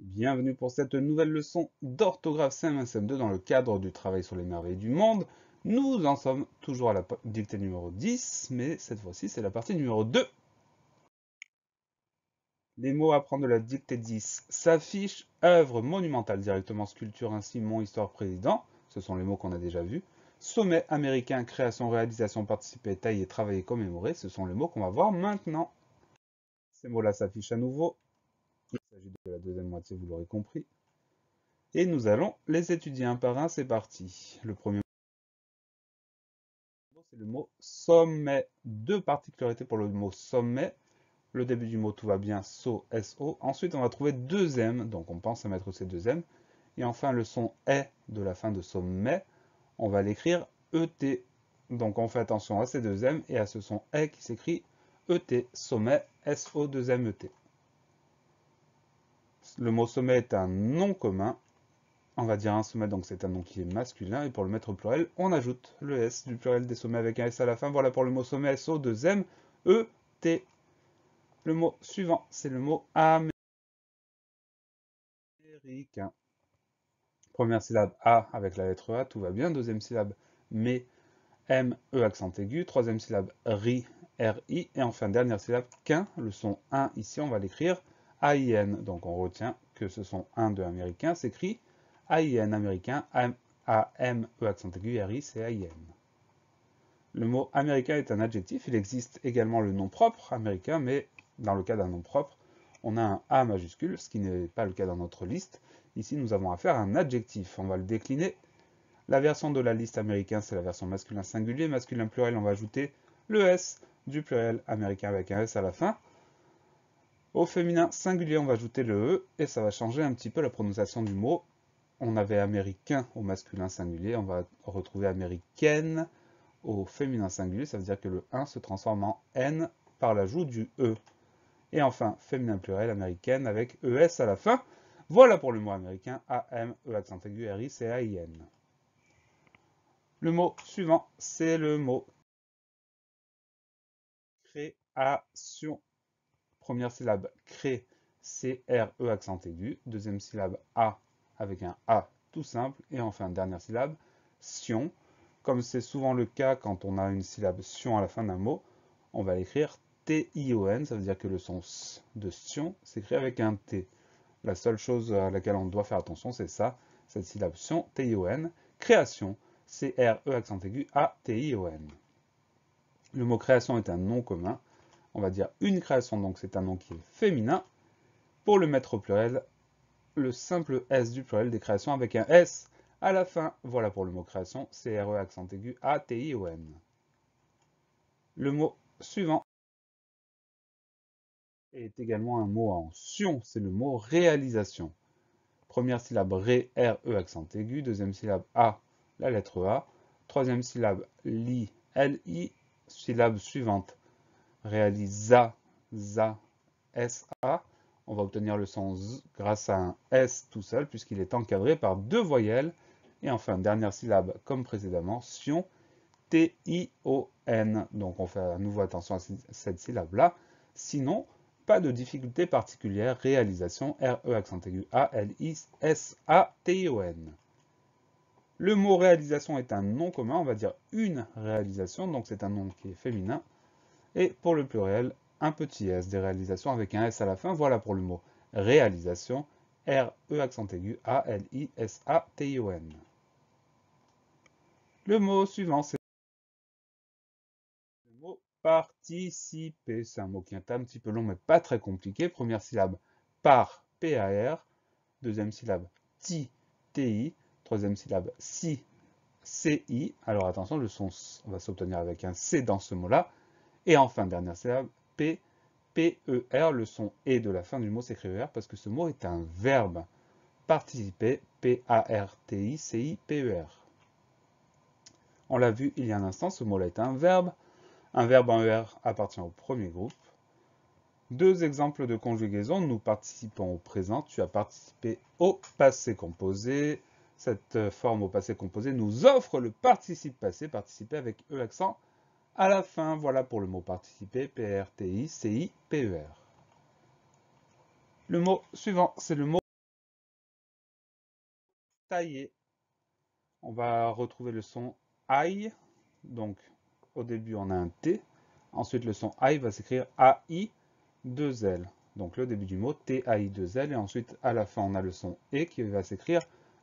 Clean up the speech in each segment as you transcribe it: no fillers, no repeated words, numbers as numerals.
Bienvenue pour cette nouvelle leçon d'orthographe CM1 CM2 dans le cadre du travail sur les merveilles du monde. Nous en sommes toujours à la dictée numéro 10, mais cette fois-ci c'est la partie numéro 2. Les mots à prendre de la dictée 10 s'affichent, œuvre monumentale directement, sculpture, ainsi, mon, histoire, président. Ce sont les mots qu'on a déjà vus. Sommet américain, création, réalisation, participer, tailler, travailler, commémorer. Ce sont les mots qu'on va voir maintenant. Ces mots-là s'affichent à nouveau. Il s'agit de la deuxième moitié, vous l'aurez compris. Et nous allons les étudier un par un, c'est parti. Le premier mot, c'est le mot sommet. Deux particularités pour le mot sommet. Le début du mot, tout va bien, so, so. Ensuite, on va trouver deux M, donc on pense à mettre ces deux M. Et enfin, le son est de la fin de sommet, on va l'écrire ET. Donc on fait attention à ces deux M et à ce son est qui s'écrit ET, sommet, SO2MET. Le mot sommet est un nom commun. On va dire un sommet, donc c'est un nom qui est masculin, et pour le mettre au pluriel, on ajoute le S du pluriel des sommets avec un S à la fin. Voilà pour le mot sommet, SO, 2M, E, T. Le mot suivant, c'est le mot américain. Première syllabe A avec la lettre A, tout va bien. Deuxième syllabe, mais, M, E accent aigu. Troisième syllabe, RI, RI. Et enfin, dernière syllabe, qu'un. Le son 1 ici, on va l'écrire AIN. Donc on retient que ce son 1 de américain s'écrit AIN américain, A-M, E accent aigu, R-I, c'est AIN. Le mot américain est un adjectif. Il existe également le nom propre américain, mais dans le cas d'un nom propre, on a un A majuscule, ce qui n'est pas le cas dans notre liste. Ici, nous avons affaire à un adjectif. On va le décliner. La version de la liste américain, c'est la version masculin singulier. Masculin pluriel, on va ajouter le S du pluriel américain avec un S à la fin. Au féminin singulier, on va ajouter le E, et ça va changer un petit peu la prononciation du mot. On avait américain au masculin singulier, on va retrouver américaine au féminin singulier, ça veut dire que le 1 se transforme en N par l'ajout du E. Et enfin, féminin pluriel, américaine avec ES à la fin. Voilà pour le mot américain, A-M, E accent aigu, R-I, C, A-I-N. Le mot suivant, c'est le mot création. Première syllabe, cré, C-R-E accent aigu. Deuxième syllabe, A avec un A tout simple. Et enfin, dernière syllabe, sion. Comme c'est souvent le cas quand on a une syllabe sion à la fin d'un mot, on va l'écrire T-I-O-N. Ça veut dire que le son S de sion s'écrit avec un T. La seule chose à laquelle on doit faire attention, c'est ça, cette syllabe sion, T-I-O-N. Création, C-R-E accent aigu, A-T-I-O-N. Le mot création est un nom commun. On va dire une création, donc c'est un nom qui est féminin. Pour le mettre au pluriel, le simple S du pluriel des créations avec un S à la fin. Voilà pour le mot création, C-R-E accent aigu, A-T-I-O-N. Le mot suivant est également un mot en sion, c'est le mot réalisation. Première syllabe ré, R-E accent aigu, deuxième syllabe A, la lettre A, troisième syllabe li, L-I, syllabe suivante réalisa, za, S-A. On va obtenir le son Z grâce à un S tout seul, puisqu'il est encadré par deux voyelles. Et enfin, dernière syllabe, comme précédemment, sion, T-I-O-N. Donc on fait à nouveau attention à cette syllabe-là. Sinon, pas de difficulté particulière. Réalisation, R-E accent aigu, A-L-I-S-A-T-I-O-N. Le mot réalisation est un nom commun, on va dire une réalisation, donc c'est un nom qui est féminin. Et pour le pluriel, un petit s des réalisations avec un s à la fin. Voilà pour le mot réalisation, R-E accent aigu, A-L-I-S-A-T-I-O-N. Le mot suivant, c'est le mot participer. C'est un mot qui est un petit peu long, mais pas très compliqué. Première syllabe, par, P-A-R. Deuxième syllabe, ti, T-I. Troisième syllabe, si, C-I. Alors attention, le son va s'obtenir avec un C dans ce mot-là. Et enfin, dernière syllabe, P, P-E-R, le son E de la fin du mot s'écrit E-R parce que ce mot est un verbe. Participer, P-A-R-T-I-C-I-P-E-R. On l'a vu il y a un instant, ce mot-là est un verbe. Un verbe en ER appartient au premier groupe. Deux exemples de conjugaison. Nous participons au présent. Tu as participé au passé composé. Cette forme au passé composé nous offre le participe passé, participer avec E accent à la fin. Voilà pour le mot participer, P-R-T-I-C-I-P-E-R. Le mot suivant, c'est le mot tailler. On va retrouver le son aïe. Donc, au début, on a un T. Ensuite, le son aïe va s'écrire A-I-2-L. Donc, le début du mot, T-A-I-2-L. Et ensuite, à la fin, on a le son E qui va s'écrire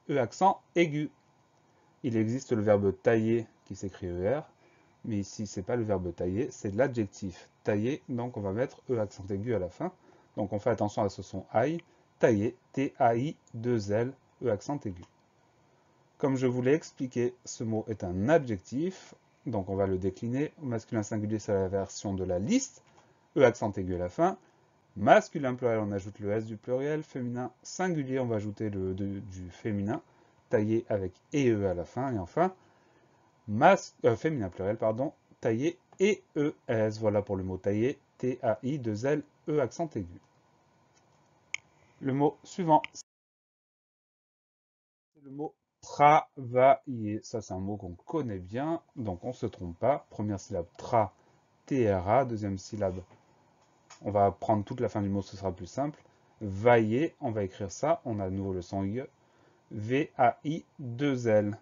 E accent aigu. Il existe le verbe tailler qui s'écrit ER. Mais ici, ce n'est pas le verbe tailler, c'est l'adjectif tailler. Donc, on va mettre E accent aigu à la fin. Donc, on fait attention à ce son aïe. Tailler, T-A-I-2-L, E accent aigu. Comme je vous l'ai expliqué, ce mot est un adjectif, donc on va le décliner. Au masculin singulier, c'est la version de la liste, E accent aigu à la fin. Masculin pluriel, on ajoute le S du pluriel. Féminin singulier, on va ajouter le du féminin, taillé avec EE à la fin. Et enfin, féminin pluriel, pardon, taillé et ES. Voilà pour le mot taillé, T-A-I-2-L, E accent aigu. Le mot suivant, c'est le mot travailler. Ça, c'est un mot qu'on connaît bien, donc on ne se trompe pas. Première syllabe, tra, T-R-A. Deuxième syllabe, on va prendre toute la fin du mot, ce sera plus simple. Vailler, on va écrire ça. On a de nouveau le son I, V-A-I-2-L.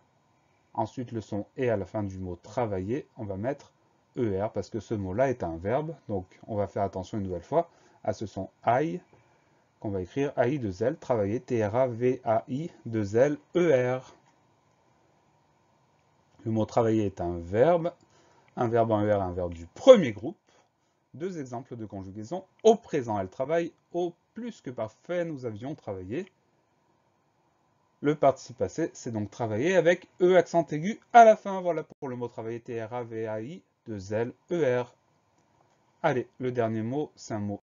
Ensuite, le son E à la fin du mot travailler, on va mettre ER parce que ce mot-là est un verbe. Donc, on va faire attention une nouvelle fois à ce son aïe qu'on va écrire AI2L, travailler, T-R-A-V-A-I-2-L-E-R. Le mot travailler est un verbe en ER, un verbe du premier groupe. Deux exemples de conjugaison. Au présent, elle travaille. Au plus que parfait, nous avions travaillé. Le participe passé, c'est donc travailler avec E accent aigu à la fin. Voilà pour le mot travailler, T-R-A-V-A-I-2-L-E-R. Allez, le dernier mot, c'est un mot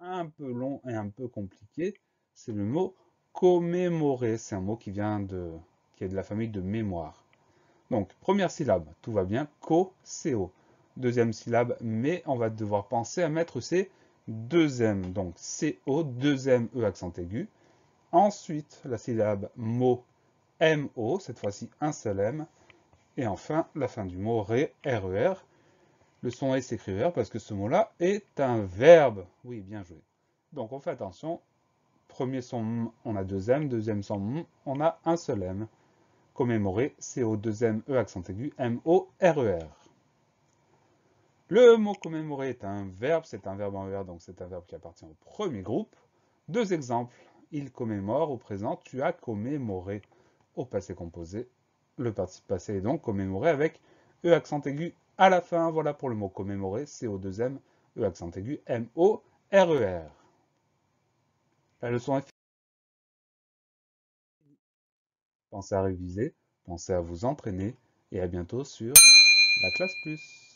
un peu long et un peu compliqué. C'est le mot commémorer. C'est un mot qui est de la famille de mémoire. Donc, première syllabe, tout va bien, co-co. Deuxième syllabe, mais on va devoir penser à mettre ces deux M. Donc, CO, deux M, E accent aigu. Ensuite, la syllabe mot, MO, cette fois-ci un seul M. Et enfin, la fin du mot RE, RER. Le son S s'écrit R parce que ce mot-là est un verbe. Oui, bien joué. Donc, on fait attention. Premier son M, on a deux M. Deuxième son M, on a un seul M. Commémorer, CO2M, E accent aigu, M-O-R-E-R. Le mot commémorer est un verbe, c'est un verbe en ER, donc c'est un verbe qui appartient au premier groupe. Deux exemples, il commémore, au présent, tu as commémoré. Au passé composé, le participe passé est donc commémoré avec E accent aigu à la fin. Voilà pour le mot commémorer, CO2M, E accent aigu, M-O-R-E-R. La leçon est finie. Pensez à réviser, pensez à vous entraîner et à bientôt sur la classe plus.